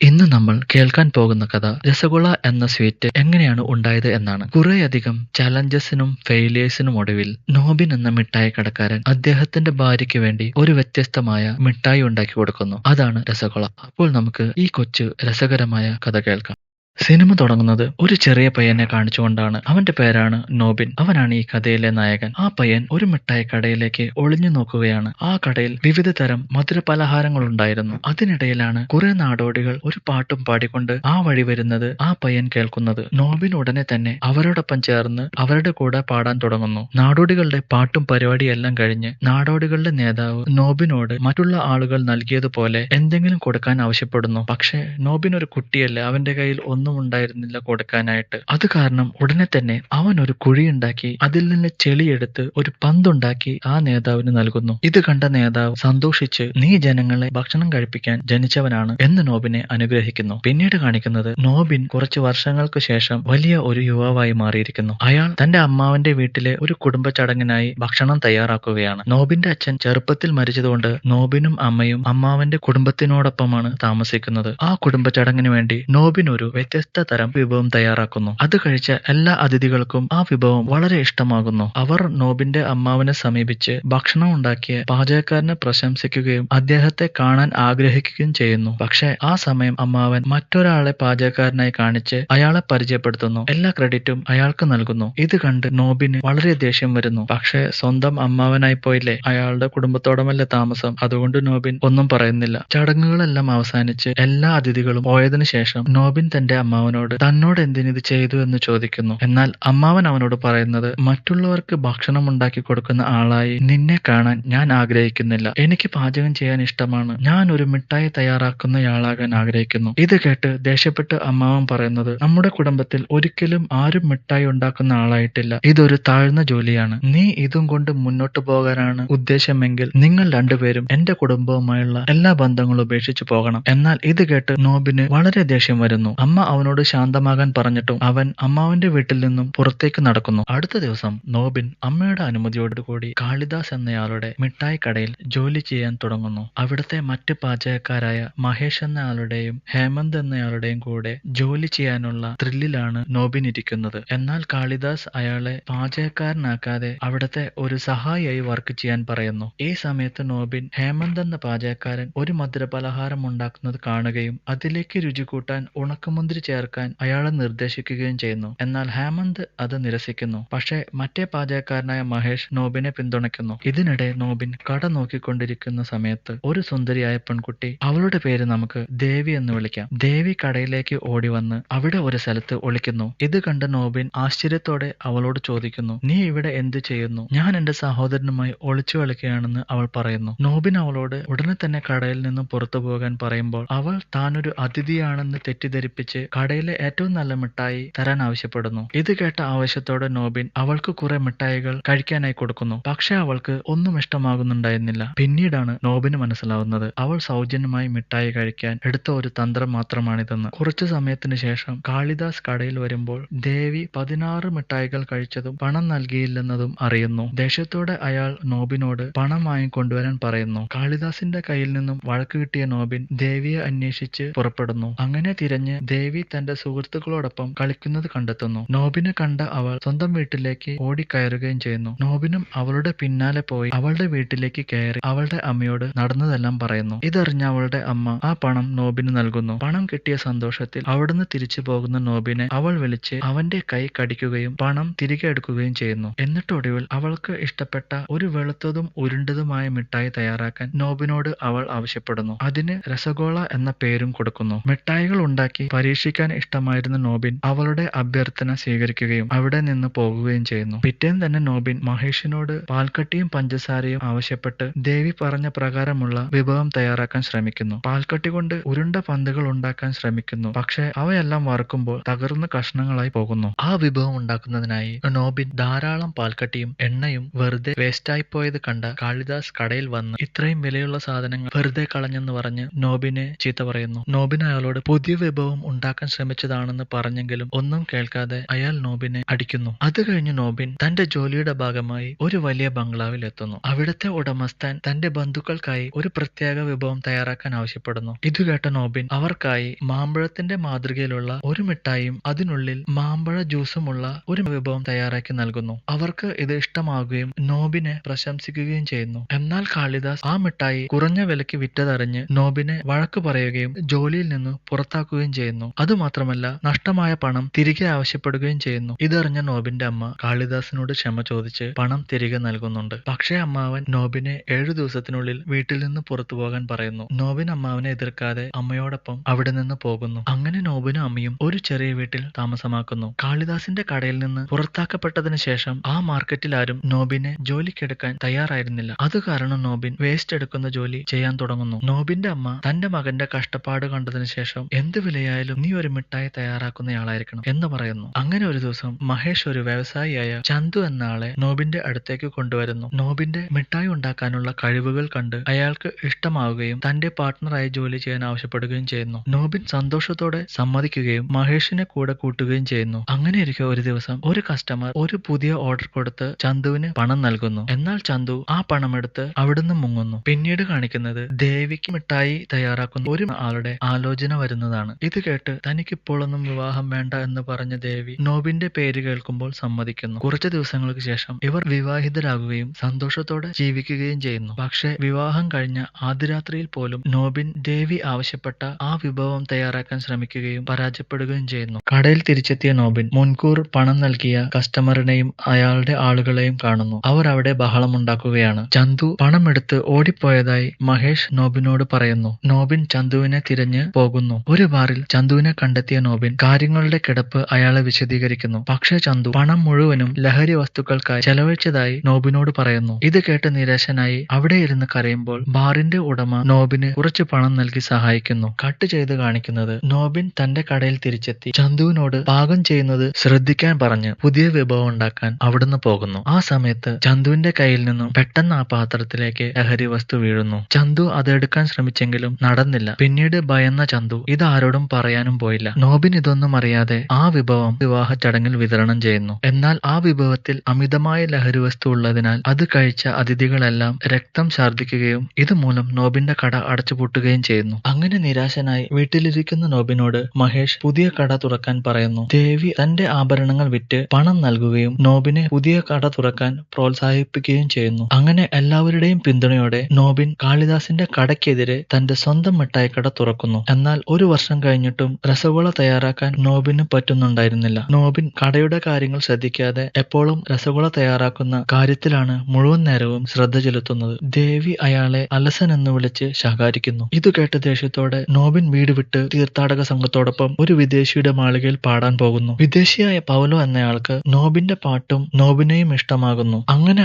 ഇന്ന് നമ്മൾ കേൾക്കാൻ പോകുന്ന കഥ രസഗുള എന്ന സ്വീറ്റ് എങ്ങനെയാണ് ഉണ്ടായത് എന്നാണ്. കുറേയധികം ചലഞ്ചസിനും ഫെയിലിയേഴ്സിനും ഒടുവിൽ നോബിൻ എന്ന മിഠായി കടക്കാരൻ അദ്ദേഹത്തിന്റെ ഭാര്യയ്ക്ക് വേണ്ടി ഒരു വ്യത്യസ്തമായ മിഠായി ഉണ്ടാക്കി കൊടുക്കുന്നു. അതാണ് രസഗുള. അപ്പോൾ നമുക്ക് ഈ കൊച്ചു രസകരമായ കഥ കേൾക്കാം. സിനിമ തുടങ്ങുന്നത് ഒരു ചെറിയ പയ്യനെ കാണിച്ചുകൊണ്ടാണ്. അവന്റെ പേരാണ് നോബിൻ. അവനാണ് ഈ കഥയിലെ നായകൻ. ആ പയ്യൻ ഒരു മിഠായി കടയിലേക്ക് ഒളിഞ്ഞു നോക്കുകയാണ്. ആ കടയിൽ വിവിധ തരം മധുര പലഹാരങ്ങൾ ഉണ്ടായിരുന്നു. അതിനിടയിലാണ് കുറെ നാടോടികൾ ഒരു പാട്ടും പാടിക്കൊണ്ട് ആ വഴി വരുന്നത് ആ പയ്യൻ കേൾക്കുന്നത്. നോബിൻ ഉടനെ തന്നെ അവരോടൊപ്പം ചേർന്ന് അവരുടെ കൂടെ പാടാൻ തുടങ്ങുന്നു. നാടോടികളുടെ പാട്ടും പരിപാടിയെല്ലാം കഴിഞ്ഞ് നാടോടികളുടെ നേതാവ് നോബിനോട് മറ്റുള്ള ആളുകൾ നൽകിയതുപോലെ എന്തെങ്കിലും കൊടുക്കാൻ ആവശ്യപ്പെടുന്നു. പക്ഷേ നോബിൻ ഒരു കുട്ടിയല്ലേ, അവന്റെ കയ്യിൽ ഒന്നും ഉണ്ടായിരുന്നില്ല കൊടുക്കാനായിട്ട്. അത് കാരണം ഉടനെ തന്നെ അവൻ ഒരു കുഴിയുണ്ടാക്കി അതിൽ നിന്ന് ചെളിയെടുത്ത് ഒരു പന്തുണ്ടാക്കി ആ നേതാവിന് നൽകുന്നു. ഇത് കണ്ട നേതാവ് സന്തോഷിച്ച് നീ ജനങ്ങളെ ഭക്ഷണം കഴിപ്പിക്കാൻ ജനിച്ചവനാണ് എന്ന് നോബിനെ അനുഗ്രഹിക്കുന്നു. പിന്നീട് കാണിക്കുന്നത് നോബിൻ കുറച്ച് വർഷങ്ങൾക്ക് ശേഷം വലിയ ഒരു യുവാവായി മാറിയിരിക്കുന്നു. അയാൾ തന്റെ അമ്മാവന്റെ വീട്ടിലെ ഒരു കുടുംബ ചടങ്ങിനായി ഭക്ഷണം തയ്യാറാക്കുകയാണ്. നോബിന്റെ അച്ഛൻ ചെറുപ്പത്തിൽ മരിച്ചതുകൊണ്ട് നോബിനും അമ്മയും അമ്മാവന്റെ കുടുംബത്തിനോടൊപ്പമാണ് താമസിക്കുന്നത്. ആ കുടുംബ ചടങ്ങിന് വേണ്ടി നോബിൻ ഒരു വ്യത്യസ്ത തരം വിഭവം തയ്യാറാക്കുന്നു. അത് കഴിച്ച എല്ലാ അതിഥികൾക്കും ആ വിഭവം വളരെ ഇഷ്ടമാകുന്നു. അവർ നോബിന്റെ അമ്മാവനെ സമീപിച്ച് ഭക്ഷണം ഉണ്ടാക്കിയ പാചകക്കാരനെ പ്രശംസിക്കുകയും അദ്ദേഹത്തെ കാണാൻ ആഗ്രഹിക്കുകയും ചെയ്യുന്നു. പക്ഷേ ആ സമയം അമ്മാവൻ മറ്റൊരാളെ പാചകക്കാരനായി കാണിച്ച് അയാളെ പരിചയപ്പെടുത്തുന്നു. എല്ലാ ക്രെഡിറ്റും അയാൾക്ക് നൽകുന്നു. ഇത് കണ്ട് നോബിന് വളരെ ദേഷ്യം വരുന്നു. പക്ഷേ സ്വന്തം അമ്മാവനായി പോയില്ലേ, അയാളുടെ കുടുംബത്തോടമല്ലേ താമസം, അതുകൊണ്ട് നോബിൻ ഒന്നും പറയുന്നില്ല. ചടങ്ങുകളെല്ലാം അവസാനിച്ച് എല്ലാ അതിഥികളും പോയതിനു ശേഷം നോബിൻ തന്റെ അമ്മാവനോട് തന്നോട് എന്തിനിത് ചെയ്തു എന്ന് ചോദിക്കുന്നു. എന്നാൽ അമ്മാവൻ അവനോട് പറയുന്നത് മറ്റുള്ളവർക്ക് ഭക്ഷണം ഉണ്ടാക്കി കൊടുക്കുന്ന ആളായി നിന്നെ കാണാൻ ഞാൻ ആഗ്രഹിക്കുന്നില്ല. എനിക്ക് പാചകം ചെയ്യാൻ ഇഷ്ടമാണ്. ഞാൻ ഒരു മിഠായി തയ്യാറാക്കുന്നയാളാകാൻ ആഗ്രഹിക്കുന്നു. ഇത് കേട്ട് ദേഷ്യപ്പെട്ട് അമ്മാവൻ പറയുന്നത് നമ്മുടെ കുടുംബത്തിൽ ഒരിക്കലും ആരും മിഠായി ഉണ്ടാക്കുന്ന ആളായിട്ടില്ല. ഇതൊരു താഴ്ന്ന ജോലിയാണ്. നീ ഇതും കൊണ്ട് മുന്നോട്ട് പോകാനാണ് ഉദ്ദേശമെങ്കിൽ നിങ്ങൾ രണ്ടുപേരും എന്റെ കുടുംബവുമായുള്ള എല്ലാ ബന്ധങ്ങളും ഉപേക്ഷിച്ചു പോകണം. എന്നാൽ ഇത് കേട്ട് നോബിന് വളരെ ദേഷ്യം വരുന്നു. അമ്മ അവനോട് ശാന്തമാകാൻ പറഞ്ഞിട്ടും അവൻ അമ്മാവന്റെ വീട്ടിൽ നിന്നും പുറത്തേക്ക് നടക്കുന്നു. അടുത്ത ദിവസം നോബിൻ അമ്മയുടെ അനുമതിയോടുകൂടി കാളിദാസ് എന്നയാളുടെ മിഠായി കടയിൽ ജോലി ചെയ്യാൻ തുടങ്ങുന്നു. അവിടുത്തെ മറ്റ് പാചകക്കാരായ മഹേഷ് എന്നയാളുടെയും ഹേമന്ത് എന്നയാളുടെയും കൂടെ ജോലി ചെയ്യാനുള്ള ത്രില്ലിലാണ് നോബിൻ ഇരിക്കുന്നത്. എന്നാൽ കാളിദാസ് അയാളെ പാചകക്കാരനാക്കാതെ അവിടുത്തെ ഒരു സഹായിയായി വർക്ക് ചെയ്യാൻ പറയുന്നു. ഈ സമയത്ത് നോബിൻ ഹേമന്ത് എന്ന പാചകക്കാരൻ ഒരു മധുരപലഹാരം ഉണ്ടാക്കുന്നത് കാണുകയും അതിലേക്ക് രുചി കൂട്ടാൻ ഉണക്കമുന്തിരി ചേർക്കാൻ അയാളെ നിർദ്ദേശിക്കുകയും ചെയ്യുന്നു. എന്നാൽ ഹേമന്ത് അത് നിരസിക്കുന്നു. പക്ഷേ മറ്റേ പാചകക്കാരനായ മഹേഷ് നോബിനെ പിന്തുണയ്ക്കുന്നു. ഇതിനിടെ നോബിൻ കട നോക്കിക്കൊണ്ടിരിക്കുന്ന സമയത്ത് ഒരു സുന്ദരിയായ പെൺകുട്ടി, അവളുടെ പേര് നമുക്ക് ദേവി എന്ന് വിളിക്കാം, ദേവി കടയിലേക്ക് ഓടി വന്ന് അവിടെ ഒരു സ്ഥലത്ത് ഒളിക്കുന്നു. ഇത് കണ്ട് നോബിൻ ആശ്ചര്യത്തോടെ അവളോട് ചോദിക്കുന്നു, നീ ഇവിടെ എന്ത് ചെയ്യുന്നു? ഞാൻ എന്റെ സഹോദരനുമായി ഒളിച്ചു കളിക്കുകയാണെന്ന് അവൾ പറയുന്നു. നോബിൻ അവളോട് ഉടനെ തന്നെ കടയിൽ നിന്നും പുറത്തു പോകാൻ പറയുമ്പോൾ അവൾ താനൊരു അതിഥിയാണെന്ന് തെറ്റിദ്ധരിപ്പിച്ച് കടയിലെ ഏറ്റവും നല്ല മിഠായി തരാൻ ആവശ്യപ്പെടുന്നു. ഇത് കേട്ട ആവശ്യത്തോടെ നോബിൻ അവൾക്ക് കുറെ മിഠായികൾ കഴിക്കാനായി കൊടുക്കുന്നു. പക്ഷെ അവൾക്ക് ഒന്നും ഇഷ്ടമാകുന്നുണ്ടായിരുന്നില്ല. പിന്നീടാണ് നോബിന് മനസ്സിലാവുന്നത് അവൾ സൗജന്യമായി മിഠായി കഴിക്കാൻ എടുത്ത ഒരു തന്ത്രം മാത്രമാണിതെന്ന്. കുറച്ചു സമയത്തിന് ശേഷം കാളിദാസ് കടയിൽ വരുമ്പോൾ ദേവി 16 മിഠായികൾ കഴിച്ചതും പണം നൽകിയില്ലെന്നതും അറിയുന്നു. ദേഷ്യത്തോടെ അയാൾ നോബിനോട് പണം വാങ്ങിക്കൊണ്ടുവരാൻ പറയുന്നു. കാളിദാസിന്റെ കയ്യിൽ നിന്നും വഴക്ക് കിട്ടിയ നോബിൻ ദേവിയെ അന്വേഷിച്ച് പുറപ്പെടുന്നു. അങ്ങനെ തിരഞ്ഞ് ദേവി തന്റെ സുഹൃത്തുക്കളോടൊപ്പം കളിക്കുന്നത് കണ്ടെത്തുന്നു. നോബിനെ കണ്ട അവൾ സ്വന്തം വീട്ടിലേക്ക് ഓടിക്കയറുകയും ചെയ്യുന്നു. നോബിനും അവളുടെ പിന്നാലെ പോയി അവളുടെ വീട്ടിലേക്ക് കയറി അവളുടെ അമ്മയോട് നടന്നതെല്ലാം പറയുന്നു. ഇതറിഞ്ഞ അവളുടെ അമ്മ ആ പണം നോബിന് നൽകുന്നു. പണം കിട്ടിയ സന്തോഷത്തിൽ അവിടുന്ന് തിരിച്ചു പോകുന്ന നോബിനെ അവൾ വിളിച്ച് അവന്റെ കൈ കടിക്കുകയും പണം തിരികെ എടുക്കുകയും ചെയ്യുന്നു. എന്നിട്ടൊടുവിൽ അവൾക്ക് ഇഷ്ടപ്പെട്ട ഒരു വെളുത്തതും ഉരുണ്ടതുമായ മിഠായി തയ്യാറാക്കാൻ നോബിനോട് അവൾ ആവശ്യപ്പെടുന്നു. അതിന് രസഗോള എന്ന പേരും കൊടുക്കുന്നു. മിഠായികൾ ഉണ്ടാക്കി പരീക്ഷിക്കാൻ ഇഷ്ടമായിരുന്ന നോബിൻ അവളുടെ അഭ്യർത്ഥന സ്വീകരിക്കുകയും അവിടെ നിന്ന് പോകുകയും ചെയ്യുന്നു. പിറ്റേന്ന് തന്നെ നോബിൻ മഹേഷിനോട് പാൽക്കട്ടിയും പഞ്ചസാരയും ആവശ്യപ്പെട്ട് ദേവി പറഞ്ഞ പ്രകാരമുള്ള വിഭവം തയ്യാറാക്കാൻ ശ്രമിക്കുന്നു. പാൽക്കട്ടി കൊണ്ട് ഉരുണ്ട പന്തുകൾ ഉണ്ടാക്കാൻ ശ്രമിക്കുന്നു. പക്ഷേ അവയെല്ലാം വറുക്കുമ്പോൾ തകർന്ന് കഷ്ണങ്ങളായി പോകുന്നു. ആ വിഭവം ഉണ്ടാക്കുന്നതിനായി നോബിൻ ധാരാളം പാൽക്കട്ടിയും എണ്ണയും വെറുതെ വേസ്റ്റായി പോയത് കണ്ട കാളിദാസ് കടയിൽ വന്ന് ഇത്രയും വിലയുള്ള സാധനങ്ങൾ വെറുതെ കളഞ്ഞെന്ന് പറഞ്ഞ് നോബിനെ ചീത്ത പറയുന്നു. നോബിൻ അയാളോട് പുതിയ വിഭവം ഉണ്ടാക്കാൻ തയ്യാറാക്കാൻ ശ്രമിച്ചതാണെന്ന് പറഞ്ഞെങ്കിലും ഒന്നും കേൾക്കാതെ അയാൾ നോബിനെ അടിക്കുന്നു. അത് കഴിഞ്ഞ് നോബിൻ തന്റെ ജോലിയുടെ ഭാഗമായി ഒരു വലിയ ബംഗ്ലാവിൽ എത്തുന്നു. അവിടുത്തെ ഉടമസ്ഥൻ തന്റെ ബന്ധുക്കൾക്കായി ഒരു പ്രത്യേക വിഭവം തയ്യാറാക്കാൻ ആവശ്യപ്പെടുന്നു. ഇത് കേട്ട നോബിൻ അവർക്കായി മാമ്പഴത്തിന്റെ മാതൃകയിലുള്ള ഒരു മിഠായിയും അതിനുള്ളിൽ മാമ്പഴ ജ്യൂസുമുള്ള ഒരു വിഭവം തയ്യാറാക്കി നൽകുന്നു. അവർക്ക് ഇത് ഇഷ്ടമാവുകയും നോബിനെ പ്രശംസിക്കുകയും ചെയ്യുന്നു. എന്നാൽ കാളിദാസ് ആ മിഠായി കുറഞ്ഞ വിലയ്ക്ക് വിറ്റതറിഞ്ഞ് നോബിനെ വഴക്ക് പറയുകയും ജോലിയിൽ നിന്ന് പുറത്താക്കുകയും ചെയ്യുന്നു. അതുമാത്രമല്ല, നഷ്ടമായ പണം തിരികെ ആവശ്യപ്പെടുകയും ചെയ്യുന്നു. ഇതറിഞ്ഞ നോബിന്റെ അമ്മ കാളിദാസിനോട് ക്ഷമ ചോദിച്ച് പണം തിരികെ നൽകുന്നുണ്ട്. പക്ഷേ അമ്മാവൻ നോബിനെ 7 ദിവസത്തിനുള്ളിൽ വീട്ടിൽ നിന്ന് പുറത്തു പോകാൻ പറയുന്നു. നോബിൻ അമ്മാവനെ എതിർക്കാതെ അമ്മയോടൊപ്പം അവിടെ നിന്ന് പോകുന്നു. അങ്ങനെ നോബിനും അമ്മയും ഒരു ചെറിയ വീട്ടിൽ താമസമാക്കുന്നു. കാളിദാസിന്റെ കടയിൽ നിന്ന് പുറത്താക്കപ്പെട്ടതിന് ശേഷം ആ മാർക്കറ്റിൽ ആരും നോബിനെ ജോലിക്കെടുക്കാൻ തയ്യാറായിരുന്നില്ല. അത് കാരണം നോബിൻ വേസ്റ്റ് എടുക്കുന്ന ജോലി ചെയ്യാൻ തുടങ്ങുന്നു. നോബിന്റെ അമ്മ തന്റെ മകന്റെ കഷ്ടപ്പാട് കണ്ടതിന് ശേഷം എന്ത് വിലയായാലും നീ ഒരു മിഠായി തയ്യാറാക്കുന്നയാളായിരിക്കണം എന്ന് പറയുന്നു. അങ്ങനെ ഒരു ദിവസം മഹേഷ് ഒരു വ്യവസായിയായ ചന്തു എന്ന ആളെ നോബിന്റെ അടുത്തേക്ക് കൊണ്ടുവരുന്നു. നോബിന്റെ മിഠായി ഉണ്ടാക്കാനുള്ള കഴിവുകൾ കണ്ട് അയാൾക്ക് ഇഷ്ടമാവുകയും തന്റെ പാർട്ട്ണറായി ജോലി ചെയ്യാൻ ആവശ്യപ്പെടുകയും ചെയ്യുന്നു. നോബിൻ സന്തോഷത്തോടെ സമ്മതിക്കുകയും മഹേഷിനെ കൂടെ കൂട്ടുകയും ചെയ്യുന്നു. അങ്ങനെയിരിക്കെ ഒരു ദിവസം ഒരു കസ്റ്റമർ ഒരു പുതിയ ഓർഡർ കൊടുത്ത് ചന്തുവിന് പണം നൽകുന്നു. എന്നാൽ ചന്തു ആ പണമെടുത്ത് അവിടുന്ന് മുങ്ങുന്നു. പിന്നീട് കാണിക്കുന്നത് ദേവിക്ക് മിഠായി തയ്യാറാക്കുന്ന ഒരു ആളുടെ ആലോചന വരുന്നതാണ്. ഇത് കേട്ട് തനിക്കിപ്പോഴൊന്നും വിവാഹം വേണ്ട എന്ന് പറഞ്ഞ ദേവി നോബിന്റെ പേര് കേൾക്കുമ്പോൾ സമ്മതിക്കുന്നു. കുറച്ചു ദിവസങ്ങൾക്ക് ശേഷം ഇവർ വിവാഹിതരാകുകയും സന്തോഷത്തോടെ ജീവിക്കുകയും ചെയ്യുന്നു. പക്ഷേ വിവാഹം കഴിഞ്ഞ ആദ്യ രാത്രിയിൽ പോലും നോബിൻ ദേവി ആവശ്യപ്പെട്ട ആ വിഭവം തയ്യാറാക്കാൻ ശ്രമിക്കുകയും പരാജയപ്പെടുകയും ചെയ്യുന്നു. കടയിൽ തിരിച്ചെത്തിയ നോബിൻ മുൻകൂർ പണം നൽകിയ കസ്റ്റമറിനെയും അയാളുടെ ആളുകളെയും കാണുന്നു. അവർ അവിടെ ബഹളമുണ്ടാക്കുകയാണ്. ചന്തു പണമെടുത്ത് ഓടിപ്പോയതായി മഹേഷ് നോബിനോട് പറയുന്നു. നോബിൻ ചന്തുവിനെ തിരഞ്ഞ് പോകുന്നു. ഒരു ബാറിൽ ചന്തുവിനെ കണ്ടെത്തിയ നോബിൻ കാര്യങ്ങളുടെ കിടപ്പ് അയാളെ വിശദീകരിക്കുന്നു. പക്ഷേ ചന്തു പണം മുഴുവനും ലഹരി വസ്തുക്കൾക്കായി ചെലവഴിച്ചതായി നോബിനോട് പറയുന്നു. ഇത് കേട്ട് നിരാശനായി അവിടെ ഇരുന്ന് കരയുമ്പോൾ ബാറിന്റെ ഉടമ നോബിന് കുറച്ച് പണം നൽകി സഹായിക്കുന്നു. കട്ട് ചെയ്ത് കാണിക്കുന്നത് നോബിൻ തന്റെ കടയിൽ തിരിച്ചെത്തി ചന്തുവിനോട് പാകം ചെയ്യുന്നത് ശ്രദ്ധിക്കാൻ പറഞ്ഞ് പുതിയ വിഭവം ഉണ്ടാക്കാൻ അവിടുന്ന് പോകുന്നു. ആ സമയത്ത് ചന്തുവിന്റെ കയ്യിൽ നിന്നും പെട്ടെന്ന് ആ പാത്രത്തിലേക്ക് ലഹരി വസ്തു വീഴുന്നു. ചന്തു അതെടുക്കാൻ ശ്രമിച്ചെങ്കിലും നടന്നില്ല. പിന്നീട് ഭയന്ന ചന്തു ഇത് ആരോടും പറയാനും പോയില്ല. നോബിൻ ഇതൊന്നും അറിയാതെ ആ വിഭവം വിവാഹ ചടങ്ങിൽ വിതരണം ചെയ്യുന്നു. എന്നാൽ ആ വിഭവത്തിൽ അമിതമായ ലഹരി വസ്തു ഉള്ളതിനാൽ അത് കഴിച്ച അതിഥികളെല്ലാം രക്തം ഛർദ്ദിക്കുകയും ഇതുമൂലം നോബിന്റെ കട അടച്ചുപൂട്ടുകയും ചെയ്യുന്നു. അങ്ങനെ നിരാശനായി വീട്ടിലിരിക്കുന്ന നോബിനോട് മഹേഷ് പുതിയ കട തുറക്കാൻ പറയുന്നു. ദേവി തന്റെ ആഭരണങ്ങൾ വിറ്റ് പണം നൽകുകയും നോബിനെ പുതിയ കട തുറക്കാൻ പ്രോത്സാഹിപ്പിക്കുകയും ചെയ്യുന്നു. അങ്ങനെ എല്ലാവരുടെയും പിന്തുണയോടെ നോബിൻ കാളിദാസിന്റെ കടയ്ക്കെതിരെ തന്റെ സ്വന്തം മിഠായി കട തുറക്കുന്നു. എന്നാൽ ഒരു വർഷം കഴിഞ്ഞിട്ടും രസഗുള തയ്യാറാക്കാൻ നോബിന് പറ്റുന്നുണ്ടായിരുന്നില്ല. നോബിൻ കടയുടെ കാര്യങ്ങൾ ശ്രദ്ധിക്കാതെ എപ്പോഴും രസഗുള തയ്യാറാക്കുന്ന കാര്യത്തിലാണ് മുഴുവൻ നേരവും ശ്രദ്ധ ചെലുത്തുന്നത്. ദേവി അയാളെ അലസൻ എന്ന് വിളിച്ച് ശകാരിക്കുന്നു. ഇത് കേട്ട് ദേഷ്യത്തോടെ നോബിൻ വീട് വിട്ട് തീർത്ഥാടക സംഘത്തോടൊപ്പം ഒരു വിദേശിയുടെ മാളികയിൽ പാടാൻ പോകുന്നു. വിദേശിയായ പൗലോ എന്നയാൾക്ക് നോബിന്റെ പാട്ടും നോബിനെയും ഇഷ്ടമാകുന്നു. അങ്ങനെ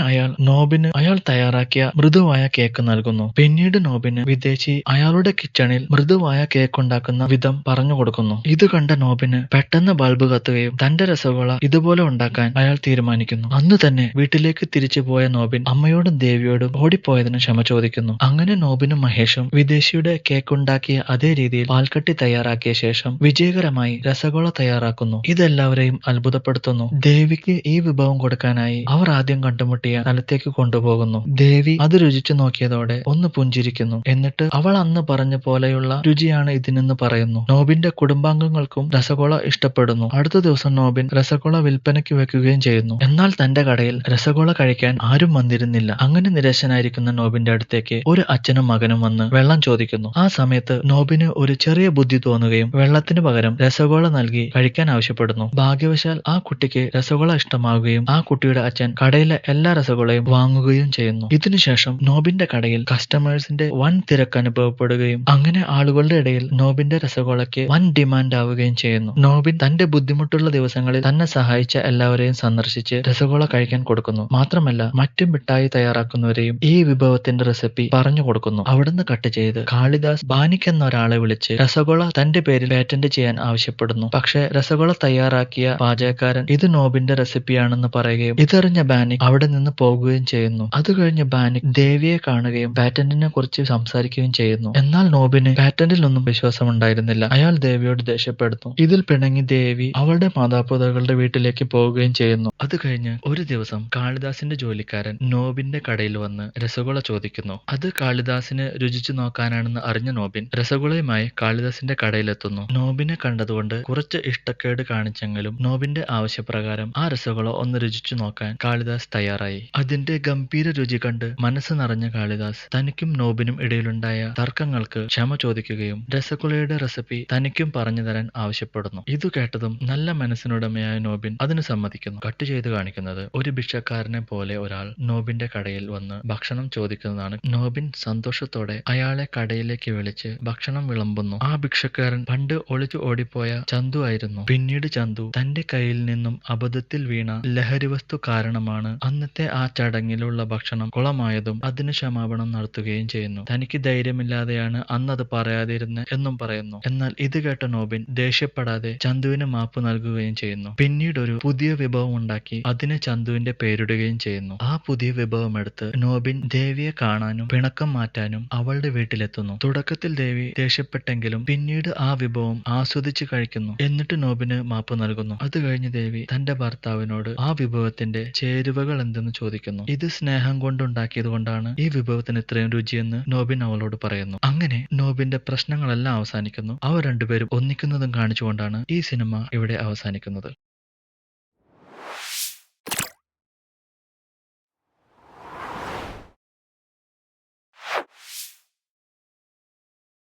അയാൾ തയ്യാറാക്കിയ മൃദുവായ കേക്ക് നൽകുന്നു. പിന്നീട് നോബിന് വിദേശി അയാളുടെ കിച്ചണിൽ മൃദുവായ കേക്ക് ഉണ്ടാക്കുന്ന വിധം പറഞ്ഞു കൊടുക്കുന്നു. ഇത് കണ്ട നോബിന് പെട്ടെന്ന് ബൾബ് കത്തുകയും തന്റെ രസഗുള ഇതുപോലെ ഉണ്ടാക്കാൻ അയാൾ തീരുമാനിക്കുന്നു. അന്ന് തന്നെ വീട്ടിലേക്ക് തിരിച്ചു പോയ നോബിൻ അമ്മയോടും ദേവിയോടും ഓടിപ്പോയതിന് ക്ഷമ ചോദിക്കുന്നു. അങ്ങനെ നോബിനും മഹേഷും വിദേശിയുടെ കേക്ക് ഉണ്ടാക്കിയ അതേ രീതിയിൽ പാൽക്കട്ടി തയ്യാറാക്കിയ ശേഷം വിജയകരമായി രസഗുള തയ്യാറാക്കുന്നു. ഇതെല്ലാവരെയും അത്ഭുതപ്പെടുത്തുന്നു. ദേവിക്ക് ഈ വിഭവം കൊടുക്കാനായി അവർ ആദ്യം കണ്ടുമുട്ടിയ സ്ഥലത്തേക്ക് കൊണ്ടുപോകുന്നു. ദേവി അത് രുചിച്ചു നോക്കിയതോടെ ഒന്ന് പുഞ്ചിരിക്കുന്നു. എന്നിട്ട് അവൾ അന്ന് പറഞ്ഞ പോലെയുള്ള രുചിയാണ് ഇതിനെന്ന് പറയുന്നു. നോബിന്റെ കുടുംബാംഗങ്ങൾക്കും രസഗുള ഇഷ്ടപ്പെടുന്നു. അടുത്ത ദിവസം നോബിൻ രസഗുള വിൽപ്പനയ്ക്ക് വെക്കുകയും ചെയ്യുന്നു. എന്നാൽ തന്റെ കടയിൽ രസഗുള കഴിക്കാൻ ആരും വന്നിരുന്നില്ല. അങ്ങനെ നിരാശനായിരിക്കുന്ന നോബിന്റെ അടുത്തേക്ക് ഒരു അച്ഛനും മകനും വന്ന് വെള്ളം ചോദിക്കുന്നു. ആ സമയത്ത് നോബിന് ഒരു ചെറിയ ബുദ്ധി തോന്നുകയും വെള്ളത്തിന് പകരം രസഗുള നൽകി കഴിക്കാൻ ആവശ്യപ്പെടുന്നു. ഭാഗ്യവശാൽ ആ കുട്ടിക്ക് രസഗുള ഇഷ്ടമാവുകയും ആ കുട്ടിയുടെ അച്ഛൻ കടയിലെ എല്ലാ രസഗുളയും വാങ്ങുകയും ചെയ്യുന്നു. ഇതിനുശേഷം നോബിന്റെ കടയിൽ കസ്റ്റമേഴ്സിന്റെ വൻ തിരക്ക് അനുഭവപ്പെടുകയും അങ്ങനെ ആളുകളുടെ ഇടയിൽ നോബിന്റെ രസഗുളയ്ക്ക് വൻ ഡിമാൻഡ് ആവുകയും ചെയ്യുന്നു. നോബിൻ തന്റെ ബുദ്ധിമുട്ടുള്ള ദിവസങ്ങളിൽ തന്നെ സഹായിച്ച എല്ലാവരെയും സന്ദർശിച്ച് രസഗുള കഴിക്കാൻ കൊടുക്കുന്നു. മാത്രമല്ല മറ്റു മിഠായി തയ്യാറാക്കുന്നവരെയും ഈ വിഭവത്തിന്റെ റെസിപ്പി പറഞ്ഞു കൊടുക്കുന്നു. അവിടുന്ന് കട്ട് ചെയ്ത് കാളിദാസ് ബാനിക് എന്ന ഒരാളെ വിളിച്ച് രസഗുള തന്റെ പേരിൽ പേറ്റന്റ് ചെയ്യാൻ ആവശ്യപ്പെടുന്നു. പക്ഷേ രസഗുള തയ്യാറാക്കിയ പാചകക്കാരൻ ഇത് നോബിന്റെ റെസിപ്പിയാണെന്ന് പറയുകയും ഇതറിഞ്ഞ ബാനിക് അവിടെ നിന്ന് പോകുകയും ചെയ്യുന്നു. അത് കഴിഞ്ഞ് ബാനിക് ദേവിയെ കാണുകയും പാറ്റന്റിനെ കുറിച്ച് സംസാരിക്കുകയും ചെയ്യുന്നു. എന്നാൽ നോബിന് പാറ്റന്റിലൊന്നും വിശ്വാസം ഉണ്ടായിരുന്നില്ല. അയാൾ ദേവിയെ ദേവിയോട് ദേഷ്യപ്പെടുന്നു. ഇതിൽ പിണങ്ങി ദേവി അവളുടെ മാതാപിതാക്കളുടെ വീട്ടിലേക്ക് പോവുകയും ചെയ്യുന്നു. അത് കഴിഞ്ഞ് ഒരു ദിവസം കാളിദാസിന്റെ ജോലിക്കാരൻ നോബിന്റെ കടയിൽ വന്ന് രസഗുള ചോദിക്കുന്നു. അത് കാളിദാസിന് രുചിച്ചു നോക്കാനാണെന്ന് അറിഞ്ഞ നോബിൻ രസഗുളയുമായി കാളിദാസിന്റെ കടയിലെത്തുന്നു. നോബിനെ കണ്ടതുകൊണ്ട് കുറച്ച് ഇഷ്ടക്കേട് കാണിച്ചെങ്കിലും നോബിന്റെ ആവശ്യപ്രകാരം ആ രസഗുള ഒന്ന് രുചിച്ചു നോക്കാൻ കാളിദാസ് തയ്യാറായി. അതിന്റെ ഗംഭീര രുചി കണ്ട് മനസ്സ് നിറഞ്ഞ കാളിദാസ് തനിക്കും നോബിനും ഇടയിലുണ്ടായ തർക്കങ്ങൾക്ക് ക്ഷമ ചോദിക്കുകയും രസഗുളയുടെ റെസിപ്പി തനിക്കും പറഞ്ഞു തരാൻ ആവശ്യപ്പെടുന്നു. ഇതു കേട്ടതും നല്ല മനസ്സിനുടമയായ നോബിൻ അതിന് സമ്മതിക്കുന്നു. കട്ട് ചെയ്ത് കാണിക്കുന്നത് ഒരു ഭിക്ഷക്കാരനെ പോലെ ഒരാൾ നോബിന്റെ കടയിൽ വന്ന് ഭക്ഷണം ചോദിക്കുന്നതാണ്. നോബിൻ സന്തോഷത്തോടെ അയാളെ കടയിലേക്ക് വിളിച്ച് ഭക്ഷണം വിളമ്പുന്നു. ആ ഭിക്ഷക്കാരൻ പണ്ട് ഒളിച്ചു ഓടിപ്പോയ ചന്തു ആയിരുന്നു. പിന്നീട് ചന്തു തന്റെ കയ്യിൽ നിന്നും അബദ്ധത്തിൽ വീണ ലഹരിവസ്തു കാരണമാണ് അന്നത്തെ ആ ചടങ്ങിലുള്ള ഭക്ഷണം കുളമായതും അതിന് ക്ഷമാപണം നടത്തുകയും ചെയ്യുന്നു. തനിക്ക് ധൈര്യമില്ലാതെയാണ് അന്നത് പറയാതിരുന്നത് എന്നും പറയുന്നു. എന്നാൽ ഇത് കേട്ട നോബിൻ ദേഷ്യപ്പെടാതെ ചന്തുവിന് മാപ്പ് നൽകുകയും ചെയ്യുന്നു. പിന്നീട് ഒരു പുതിയ വിഭവം ഉണ്ടാക്കി അതിന് ചന്തുവിന്റെ പേരിടുകയും ചെയ്യുന്നു. ആ പുതിയ വിഭവം എടുത്ത് നോബിൻ ദേവിയെ കാണാനും പിണക്കം മാറ്റാനും അവളുടെ വീട്ടിലെത്തുന്നു. തുടക്കത്തിൽ ദേവി ദേഷ്യപ്പെട്ടെങ്കിലും പിന്നീട് ആ വിഭവം ആസ്വദിച്ച് കഴിക്കുന്നു. എന്നിട്ട് നോബിന് മാപ്പ് നൽകുന്നു. അത് കഴിഞ്ഞ് ദേവി തന്റെ ഭർത്താവിനോട് ആ വിഭവത്തിന്റെ ചേരുവകൾ എന്തെന്ന് ചോദിക്കുന്നു. ഇത് സ്നേഹം കൊണ്ടുണ്ടാക്കിയത് കൊണ്ടാണ് ഈ വിഭവത്തിന് ഇത്രയും രുചിയെന്ന് നോബിൻ അവളോട് പറയുന്നു. അങ്ങനെ നോബിന്റെ പ്രശ്നങ്ങളെല്ലാം അവസാനിക്കുന്നു. അവർ രണ്ടുപേരും ഒന്നിക്കുന്നതും കാണിച്ചുകൊണ്ടാണ് ഈ സിനിമ ഇവിടെ അവസാനിക്കുന്നത്.